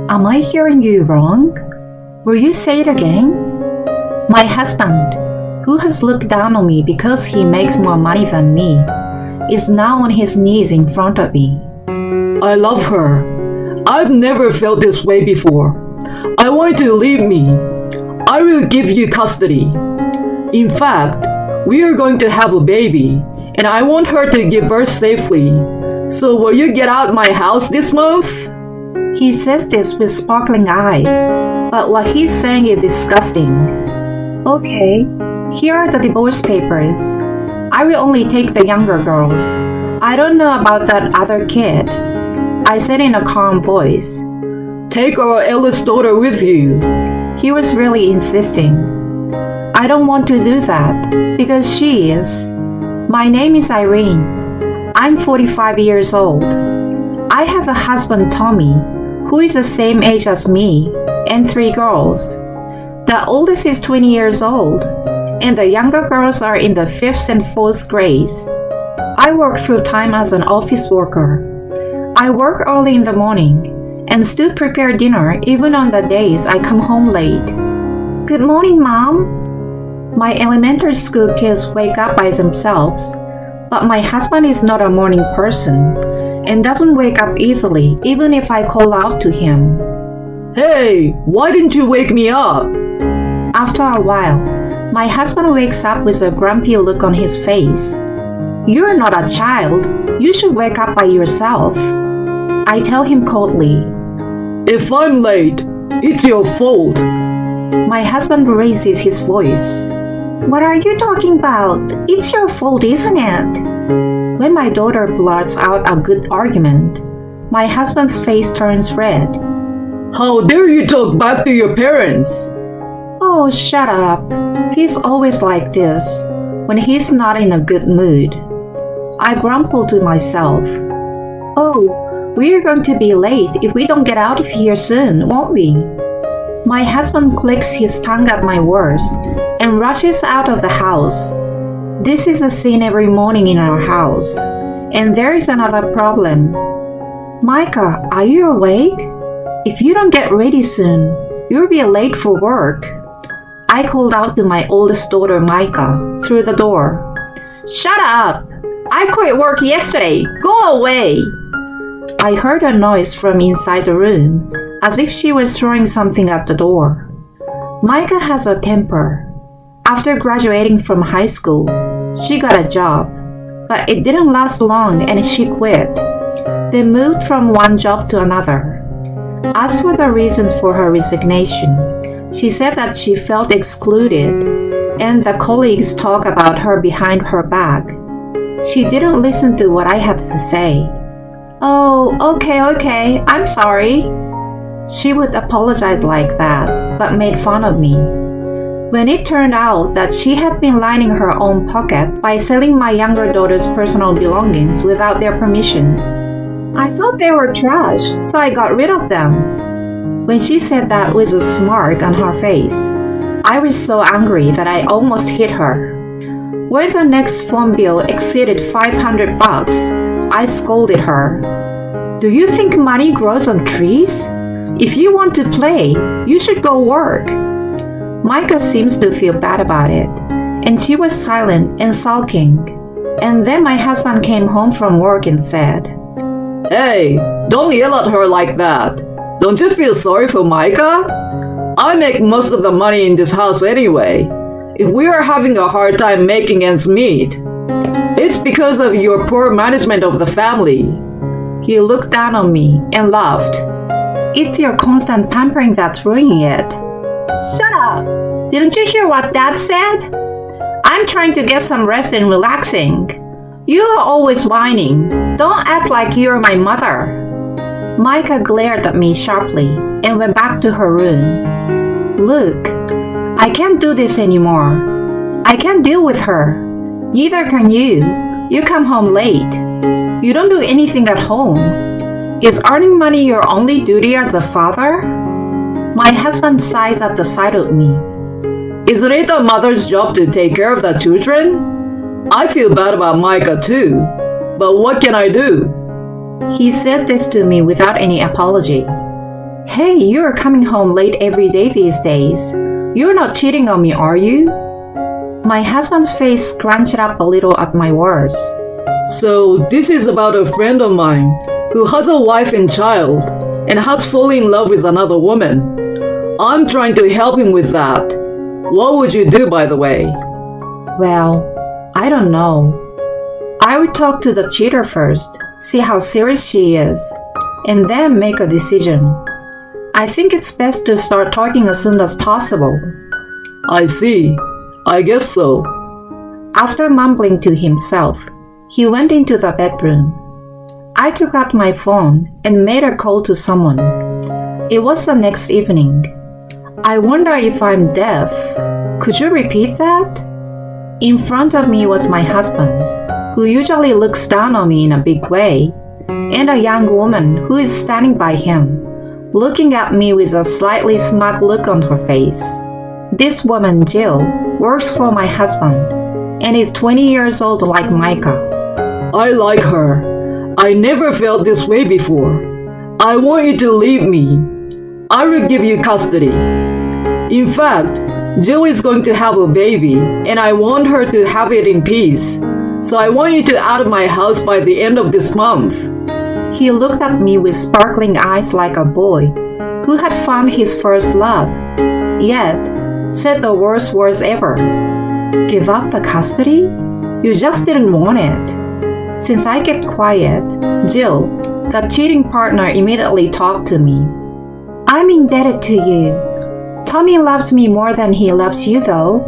Am I hearing you wrong? Will you say it again? My husband, who has looked down on me because he makes more money than me, is now on his knees in front of me. I love her. I've never felt this way before. I want you to leave me. I will give you custody. In fact, we are going to have a baby, and I want her to give birth safely. So will you get out my house this month? He says this with sparkling eyes, but what he's saying is disgusting. Okay, here are the divorce papers. I will only take the younger girls. I don't know about that other kid. I said in a calm voice. Take our eldest daughter with you. He was really insisting. I don't want to do that, because she is. My name is Irene. I'm 45 years old. I have a husband, Tommy, who is the same age as me, and 3 girls. The oldest is 20 years old, and the younger girls are in the 5th and 4th grades. I work full-time as an office worker. I work early in the morning and still prepare dinner even on the days I come home late. Good morning, Mom. My elementary school kids wake up by themselves, but my husband is not a morning person and doesn't wake up easily even if I call out to him. Hey, why didn't you wake me up? After a while, my husband wakes up with a grumpy look on his face. You're not a child. You should wake up by yourself. I tell him coldly. If I'm late, it's your fault. My husband raises his voice. What are you talking about? It's your fault, isn't it? When my daughter blurts out a good argument, my husband's face turns red. How dare you talk back to your parents? Oh, shut up. He's always like this when he's not in a good mood. I grumble to myself. Oh, we're going to be late if we don't get out of here soon, won't we? My husband clicks his tongue at my words and rushes out of the house. This is a scene every morning in our house. And there is another problem. Micah, are you awake? If you don't get ready soon, you'll be late for work. I called out to my oldest daughter, Micah, through the door. Shut up! I quit work yesterday. Go away! I heard a noise from inside the room, as if she was throwing something at the door. Micah has a temper. After graduating from high school, she got a job, but it didn't last long and she quit. They moved from one job to another. As for the reasons for her resignation, she said that she felt excluded and the colleagues talk about her behind her back. She didn't listen to what I had to say. Oh, okay, I'm sorry. She would apologize like that, but made fun of me. When it turned out that she had been lining her own pocket by selling my younger daughter's personal belongings without their permission. I thought they were trash, so I got rid of them. When she said that with a smirk on her face, I was so angry that I almost hit her. When the next phone bill exceeded $500, I scolded her. Do you think money grows on trees? If you want to play, you should go work. Micah seems to feel bad about it, and she was silent and sulking. And then my husband came home from work and said, Hey, don't yell at her like that. Don't you feel sorry for Micah? I make most of the money in this house anyway. If we are having a hard time making ends meet, it's because of your poor management of the family. He looked down on me and laughed. It's your constant pampering that's ruining it. Shut up! Didn't you hear what Dad said? I'm trying to get some rest and relaxing. You are always whining. Don't act like you're my mother. Micah glared at me sharply and went back to her room. Look, I can't do this anymore. I can't deal with her. Neither can you. You come home late. You don't do anything at home. Is earning money your only duty as a father? My husband sighs at the sight of me. Isn't it a mother's job to take care of the children? I feel bad about Micah too, but what can I do? He said this to me without any apology. Hey, you're coming home late every day these days. You're not cheating on me, are you? My husband's face scrunched up a little at my words. So, this is about a friend of mine who has a wife and child and has fallen in love with another woman. I'm trying to help him with that. What would you do, by the way? Well, I don't know. I would talk to the cheater first, see how serious she is, and then make a decision. I think it's best to start talking as soon as possible. I see. I guess so. After mumbling to himself, he went into the bedroom. I took out my phone and made a call to someone. It was the next evening. I wonder if I'm deaf. Could you repeat that? In front of me was my husband, who usually looks down on me in a big way, and a young woman who is standing by him, looking at me with a slightly smug look on her face. This woman, Jill, works for my husband and is 20 years old like Micah. I like her. I never felt this way before. I want you to leave me. I will give you custody. In fact, Jill is going to have a baby, and I want her to have it in peace. So I want you to out of my house by the end of this month. He looked at me with sparkling eyes like a boy who had found his first love, yet said the worst words ever. Give up the custody? You just didn't want it. Since I kept quiet, Jill, the cheating partner, immediately talked to me. I'm indebted to you. Tommy loves me more than he loves you, though.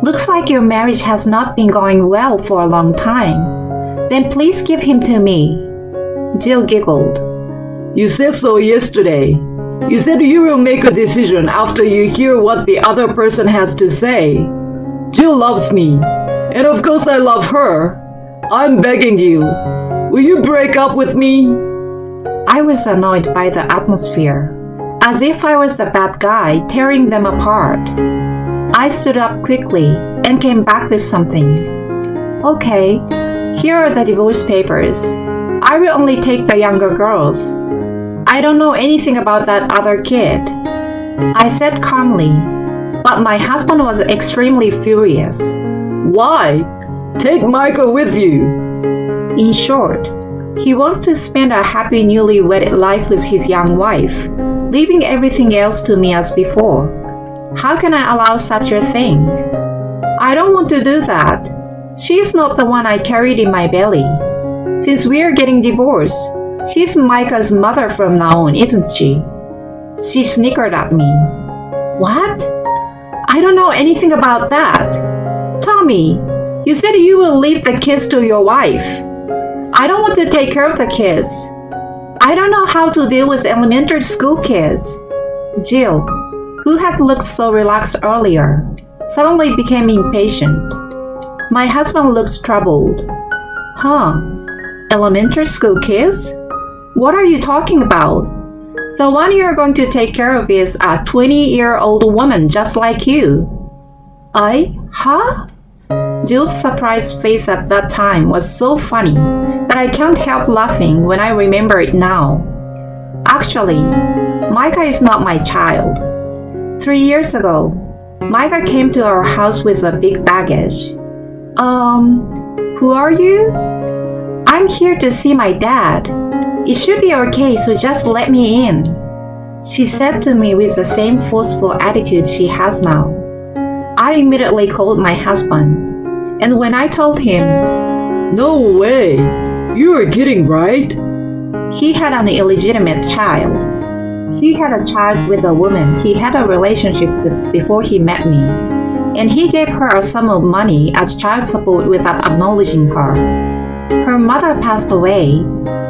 Looks like your marriage has not been going well for a long time. Then please give him to me. Jill giggled. You said so yesterday. You said you will make a decision after you hear what the other person has to say. Jill loves me, and of course I love her. I'm begging you. Will you break up with me? I was annoyed by the atmosphere, as if I was the bad guy tearing them apart. I stood up quickly and came back with something. Okay, here are the divorce papers. I will only take the younger girls. I don't know anything about that other kid, I said calmly, but my husband was extremely furious. Why? Take Micah with you. In short, he wants to spend a happy newly wedded life with his young wife, leaving everything else to me as before. How can I allow such a thing? I don't want to do that. She's not the one I carried in my belly. Since we are getting divorced, she's Micah's mother from now on, isn't she? She snickered at me. What? I don't know anything about that. Tommy, you said you will leave the kids to your wife. I don't want to take care of the kids. I don't know how to deal with elementary school kids. Jill, who had looked so relaxed earlier, suddenly became impatient. My husband looked troubled. Huh? Elementary school kids? What are you talking about? The one you're going to take care of is a 20-year-old woman just like you. Huh? Jill's surprised face at that time was so funny that I can't help laughing when I remember it now. Actually, Micah is not my child. 3 years ago, Micah came to our house with a big baggage. Who are you? I'm here to see my dad. It should be okay, so just let me in, she said to me with the same forceful attitude she has now. I immediately called my husband, and when I told him, No way! You are kidding, right? He had an illegitimate child. He had a child with a woman he had a relationship with before he met me, and he gave her a sum of money as child support without acknowledging her. Her mother passed away,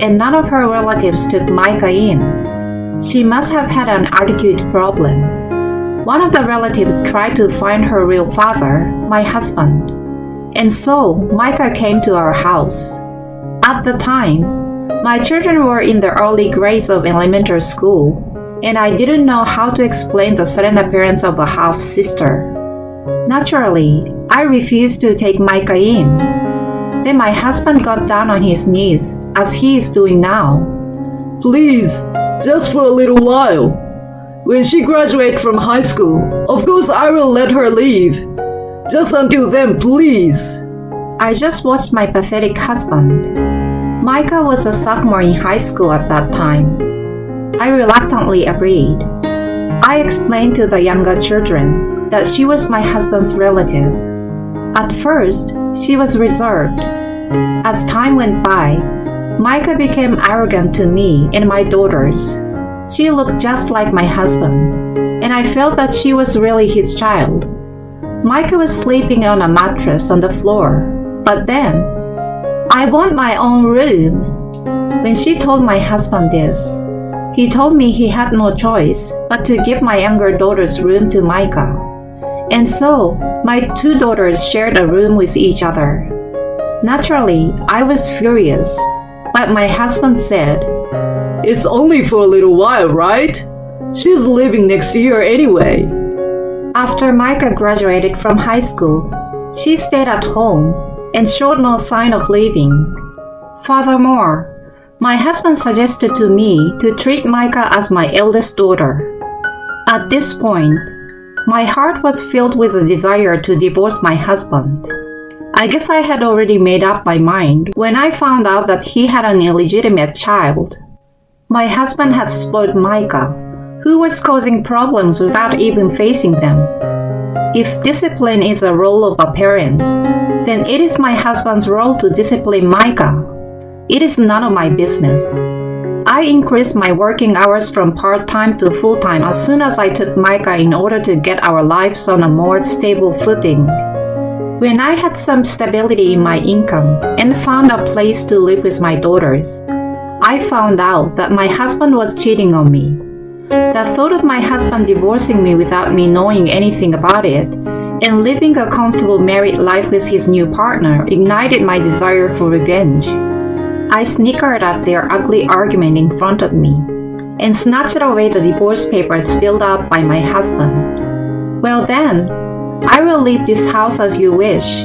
and none of her relatives took Micah in. She must have had an attitude problem. One of the relatives tried to find her real father, my husband, and so Micah came to our house. At the time, my children were in the early grades of elementary school, and I didn't know how to explain the sudden appearance of a half-sister. Naturally, I refused to take Micah in. Then my husband got down on his knees, as he is doing now. Please, Just for a little while. When she graduates from high school, of course I will let her leave. Just until then, please. I just watched my pathetic husband. Micah was a sophomore in high school at that time. I reluctantly agreed. I explained to the younger children that she was my husband's relative. At first, she was reserved. As time went by, Micah became arrogant to me and my daughters. She looked just like my husband, and I felt that she was really his child. Micah was sleeping on a mattress on the floor, but then, I want my own room. When she told my husband this, he told me he had no choice but to give my younger daughter's room to Micah. And so, my two daughters shared a room with each other. Naturally, I was furious, but my husband said, It's only for a little while, right? She's leaving next year anyway. After Micah graduated from high school, she stayed at home and showed no sign of leaving. Furthermore, my husband suggested to me to treat Micah as my eldest daughter. At this point, my heart was filled with a desire to divorce my husband. I guess I had already made up my mind when I found out that he had an illegitimate child. My husband had spoiled Micah, who was causing problems without even facing them. If discipline is a role of a parent, then it is my husband's role to discipline Micah. It is none of my business. I increased my working hours from part-time to full-time as soon as I took Micah in order to get our lives on a more stable footing. When I had some stability in my income and found a place to live with my daughters, I found out that my husband was cheating on me. The thought of my husband divorcing me without me knowing anything about it and living a comfortable married life with his new partner ignited my desire for revenge. I snickered at their ugly argument in front of me and snatched away the divorce papers filled out by my husband. Well then, I will leave this house as you wish.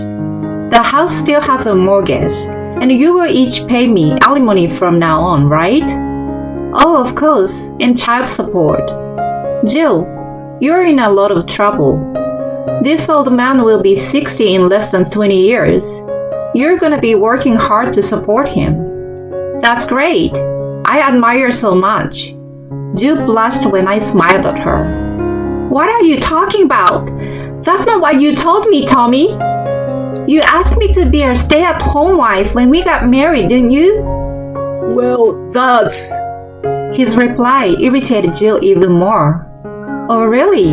The house still has a mortgage, and you will each pay me alimony from now on, right? Oh, of course, and child support. Jill, you're in a lot of trouble. This old man will be 60 in less than 20 years. You're gonna be working hard to support him. That's great. I admire so much. Jill blushed when I smiled at her. What are you talking about? That's not what you told me, Tommy. You asked me to be a stay-at-home wife when we got married, didn't you? Well, that's... His reply irritated Jill even more. Oh, really?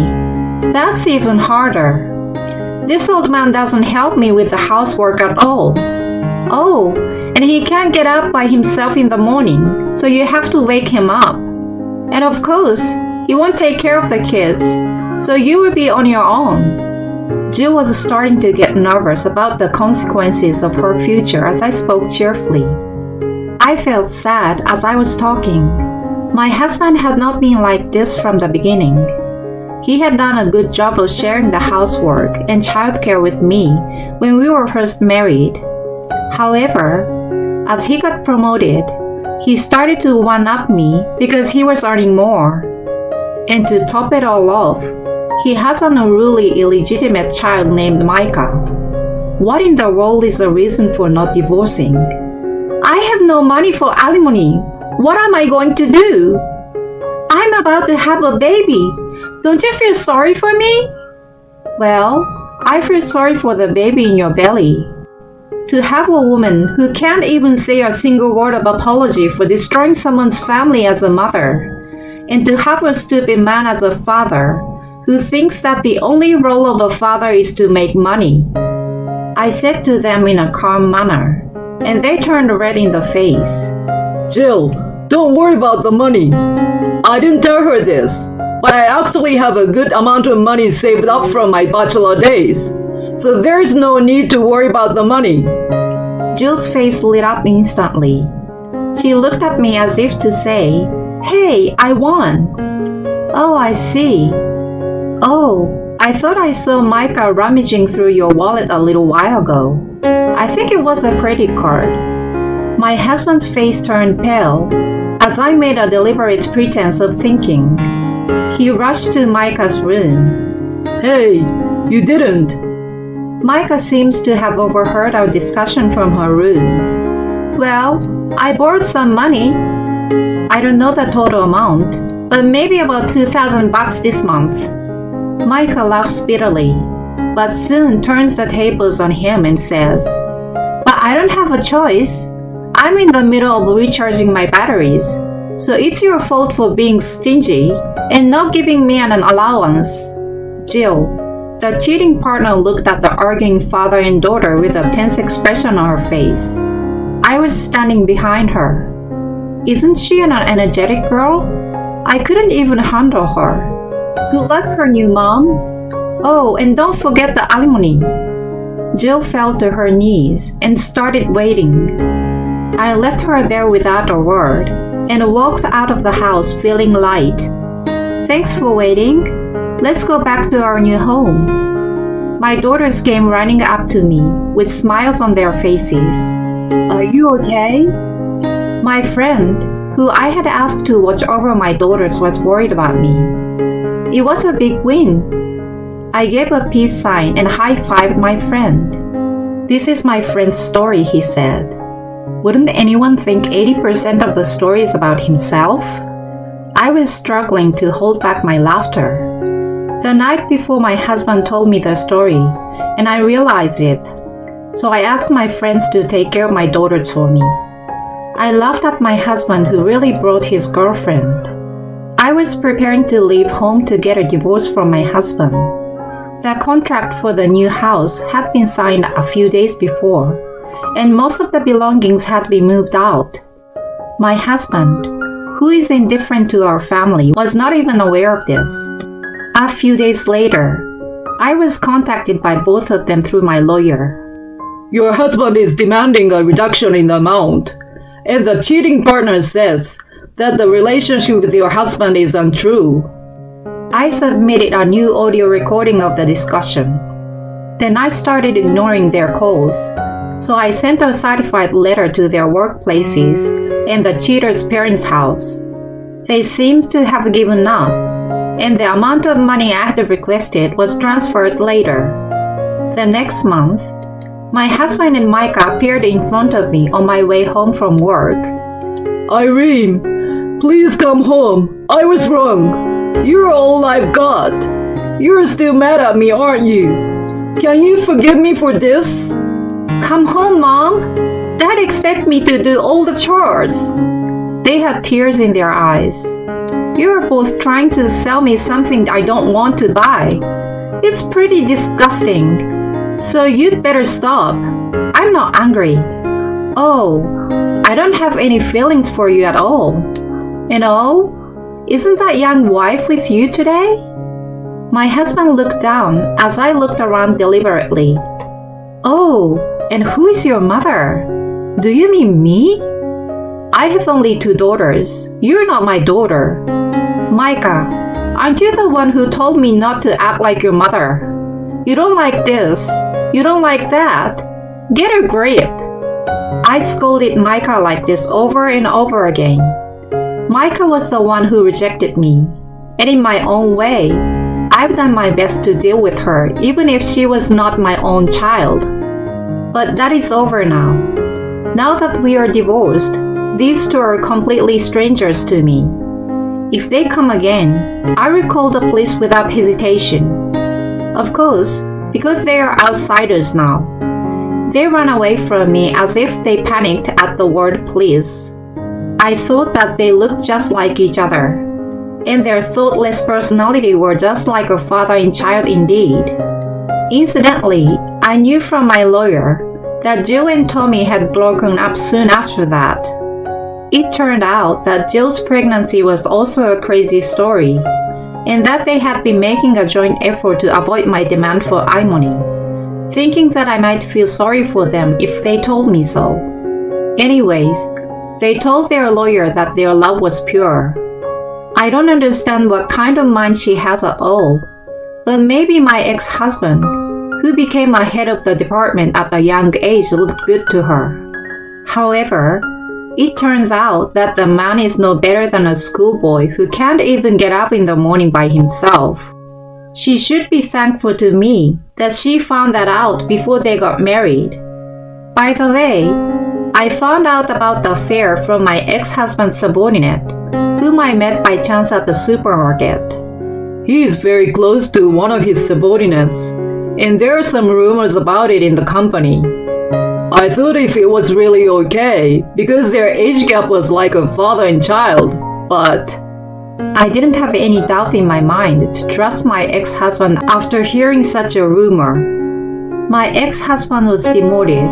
That's even harder. This old man doesn't help me with the housework at all. Oh, and he can't get up by himself in the morning, so you have to wake him up. And of course, he won't take care of the kids, so you will be on your own. Jill was starting to get nervous about the consequences of her future as I spoke cheerfully. I felt sad as I was talking. My husband had not been like this from the beginning. He had done a good job of sharing the housework and childcare with me when we were first married. However, as he got promoted, he started to one-up me because he was earning more. And to top it all off, he has an unruly illegitimate child named Micah. What in the world is the reason for not divorcing? I have no money for alimony. What am I going to do? I'm about to have a baby. Don't you feel sorry for me? Well, I feel sorry for the baby in your belly. To have a woman who can't even say a single word of apology for destroying someone's family as a mother, and to have a stupid man as a father who thinks that the only role of a father is to make money. I said to them in a calm manner, and they turned red in the face. Jill, don't worry about the money. I didn't tell her this, but I actually have a good amount of money saved up from my bachelor days, so there's no need to worry about the money. Jill's face lit up instantly. She looked at me as if to say, "Hey, I won." Oh, I see. Oh, I thought I saw Micah rummaging through your wallet a little while ago. I think it was a credit card. My husband's face turned pale as I made a deliberate pretense of thinking. He rushed to Micah's room. Hey, you didn't. Micah seems to have overheard our discussion from her room. Well, I borrowed some money. I don't know the total amount, but maybe about $2,000 this month. Micah laughs bitterly, but soon turns the tables on him and says, But I don't have a choice. I'm in the middle of recharging my batteries, so it's your fault for being stingy and not giving me an allowance. Jill, the cheating partner, looked at the arguing father and daughter with a tense expression on her face. I was standing behind her. Isn't she an energetic girl? I couldn't even handle her. Good luck, her new mom. Oh, and don't forget the alimony. Jill fell to her knees and started waiting. I left her there without a word and walked out of the house feeling light. Thanks for waiting. Let's go back to our new home. My daughters came running up to me with smiles on their faces. Are you okay? My friend, who I had asked to watch over my daughters, was worried about me. It was a big win. I gave a peace sign and high-fived my friend. This is my friend's story, he said. Wouldn't anyone think 80% of the story is about himself? I was struggling to hold back my laughter. The night before, my husband told me the story, and I realized it. So I asked my friends to take care of my daughters for me. I laughed at my husband, who really brought his girlfriend. I was preparing to leave home to get a divorce from my husband. The contract for the new house had been signed a few days before, and most of the belongings had been moved out. My husband, who is indifferent to our family, was not even aware of this. A few days later, I was contacted by both of them through my lawyer. Your husband is demanding a reduction in the amount, and the cheating partner says that the relationship with your husband is untrue. I submitted a new audio recording of the discussion. Then I started ignoring their calls, so I sent a certified letter to their workplaces and the cheater's parents' house. They seemed to have given up, and the amount of money I had requested was transferred later. The next month, my husband and Micah appeared in front of me on my way home from work. Irene, please come home. I was wrong. You're all I've got. You're still mad at me, aren't you? Can you forgive me for this? Come home, Mom. Dad expects me to do all the chores. They had tears in their eyes. You're both trying to sell me something I don't want to buy. It's pretty disgusting. So you'd better stop. I'm not angry. Oh, I don't have any feelings for you at all. And oh, isn't that young wife with you today? My husband looked down as I looked around deliberately. Oh, and who is your mother? Do you mean me? I have only 2 daughters. You're not my daughter. Micah, aren't you the one who told me not to act like your mother? You don't like this. You don't like that. Get a grip. I scolded Micah like this over and over again. Micah was the one who rejected me, and in my own way, I've done my best to deal with her, even if she was not my own child. But that is over now. Now that we are divorced, these 2 are completely strangers to me. If they come again, I will call the police without hesitation. Of course, because they are outsiders now. They ran away from me as if they panicked at the word please. I thought that they looked just like each other, and their thoughtless personality were just like a father and child indeed. Incidentally, I knew from my lawyer that Jill and Tommy had broken up soon after that. It turned out that Jill's pregnancy was also a crazy story, and that they had been making a joint effort to avoid my demand for alimony, thinking that I might feel sorry for them if they told me so. Anyways, they told their lawyer that their love was pure. I don't understand what kind of mind she has at all, but maybe my ex-husband, who became a head of the department at a young age, looked good to her. However, It turns out that the man is no better than a schoolboy who can't even get up in the morning by himself. She should be thankful to me that she found that out before they got married. By the way, I found out about the affair from my ex-husband's subordinate, whom I met by chance at the supermarket. He is very close to one of his subordinates, and there are some rumors about it in the company. I thought if it was really okay, because their age gap was like a father and child, but I didn't have any doubt in my mind to trust my ex-husband after hearing such a rumor. My ex-husband was demoted,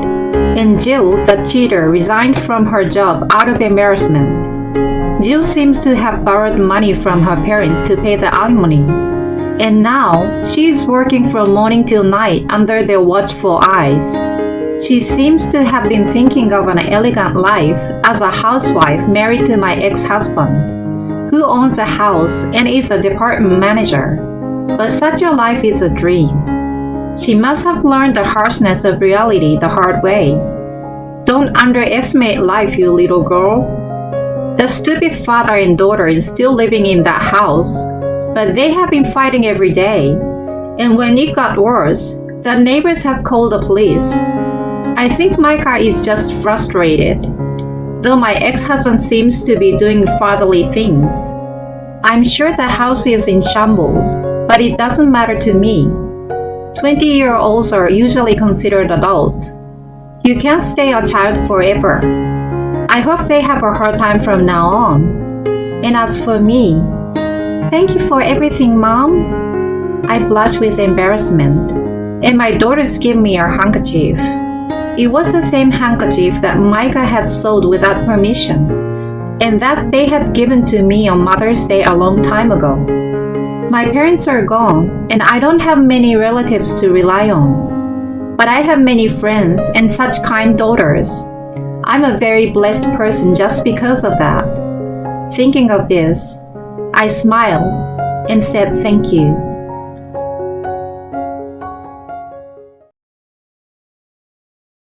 and Jill, the cheater, resigned from her job out of embarrassment. Jill seems to have borrowed money from her parents to pay the alimony, and now she is working from morning till night under their watchful eyes. She seems to have been thinking of an elegant life as a housewife married to my ex-husband, who owns a house and is a department manager. But such a life is a dream. She must have learned the harshness of reality the hard way. Don't underestimate life, you little girl. The stupid father and daughter is still living in that house, but they have been fighting every day. And when it got worse, the neighbors have called the police. I think Micah is just frustrated, though my ex-husband seems to be doing fatherly things. I'm sure the house is in shambles, but it doesn't matter to me. 20-year-olds are usually considered adults. You can't stay a child forever. I hope they have a hard time from now on. And as for me, thank you for everything, Mom. I blush with embarrassment, and my daughters give me a handkerchief. It was the same handkerchief that Micah had sold without permission, and that they had given to me on Mother's Day a long time ago. My parents are gone, and I don't have many relatives to rely on. But I have many friends and such kind daughters. I'm a very blessed person just because of that. Thinking of this, I smiled and said thank you.